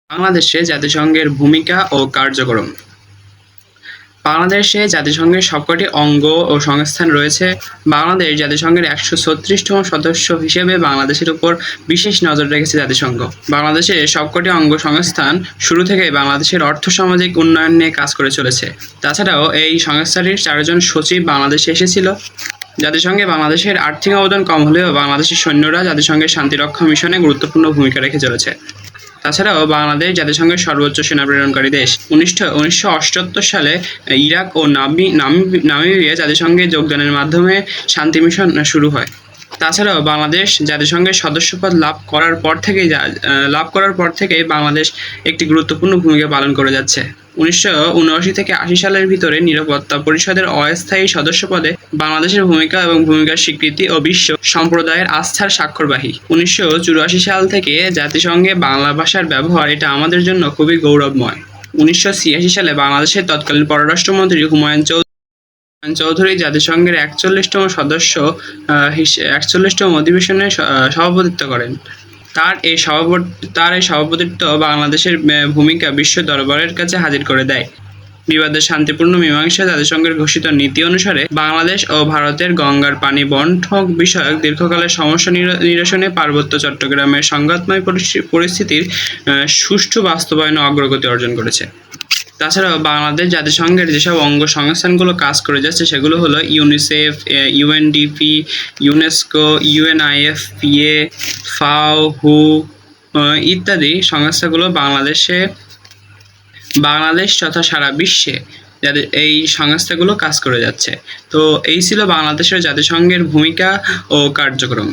বাংলাদেশে জাতিসংঘের ভূমিকা ও কার্যক্রম। বাংলাদেশে জাতিসংঘের সবকটি অঙ্গ ও সংস্থান রয়েছে। বাংলাদেশ জাতিসংঘের ১৩৬তম সদস্য হিসেবে বাংলাদেশের উপর বিশেষ নজর রেখেছে জাতিসংঘ। বাংলাদেশের সবকটি অঙ্গ সংস্থান শুরু থেকেই বাংলাদেশের অর্থ-সামাজিক উন্নয়ন নিয়ে কাজ করে চলেছে। তাছাড়াও এই সংস্থাটির ৪ জন সচিব বাংলাদেশে এসেছিল। জাতিসংঘে বাংলাদেশের আর্থিক অবদান কম হলেও বাংলাদেশের সৈন্যরা জাতিসংঘের শান্তিরক্ষা মিশনে গুরুত্বপূর্ণ ভূমিকা রেখে চলেছে। তাছাড়াও বাংলাদেশ জাতিসংঘের সর্বোচ্চ সেনা প্রেরণকারী দেশ। ১৯৭৮ সালে ইরাক ও নামিবিয়া জাতিসংঘে যোগদানের মাধ্যমে শান্তি মিশন শুরু হয়। তাছাড়াও বাংলাদেশ জাতিসংঘের সদস্যপদ লাভ করার পর থেকেই বাংলাদেশ একটি গুরুত্বপূর্ণ ভূমিকা পালন করে যাচ্ছে। ১৯৭৯ থেকে ৮০ সালের ভিতরে নিরাপত্তা পরিষদের অস্থায়ী সদস্যপদে বাংলাদেশের ভূমিকা এবং ভূমিকার স্বীকৃতি ও বিশ্ব সম্প্রদায়ের আস্থার স্বাক্ষরবাহী। ১৯৮৪ সাল থেকে জাতিসংঘে বাংলা ভাষার ব্যবহার, এটা আমাদের জন্য খুবই গৌরবময়। ১৯৮৬ সালে বাংলাদেশের তৎকালীন পররাষ্ট্রমন্ত্রী হুমায়ুন চৌধুরী জাতিসংঘের ৪১তম অধিবেশনে সভাপতিত্ব করেন। তার এই সভাপতিত্ব বাংলাদেশের ভূমিকা বিশ্ব দরবারের কাছে হাজির করে দেয়। বিবাদের শান্তিপূর্ণ মীমাংসা জাতিসংঘের ঘোষিত নীতি অনুসারে বাংলাদেশ ও ভারতের গঙ্গার পানি বণ্টন বিষয়ক দীর্ঘকালের সমস্যা নিরসনে পার্বত্য চট্টগ্রামের সংঘাতময় পরিস্থিতির সুষ্ঠু বাস্তবায়নে অগ্রগতি অর্জন করেছে। তাছাড়াও বাংলাদেশ জাতিসংঘের যেসব অঙ্গ সংস্থানগুলো কাজ করে যাচ্ছে সেগুলো হলো ইউনিসেফ, ইউএনডিপি, ইউনেস্কো, ইউএনআইএফপিএ, ফাও, হু ইত্যাদি সংস্থাগুলো বাংলাদেশ তথা সারা বিশ্বে এই সংস্থাগুলো কাজ করে যাচ্ছে। তো এই ছিল বাংলাদেশের জাতিসংঘের ভূমিকা ও কার্যক্রম।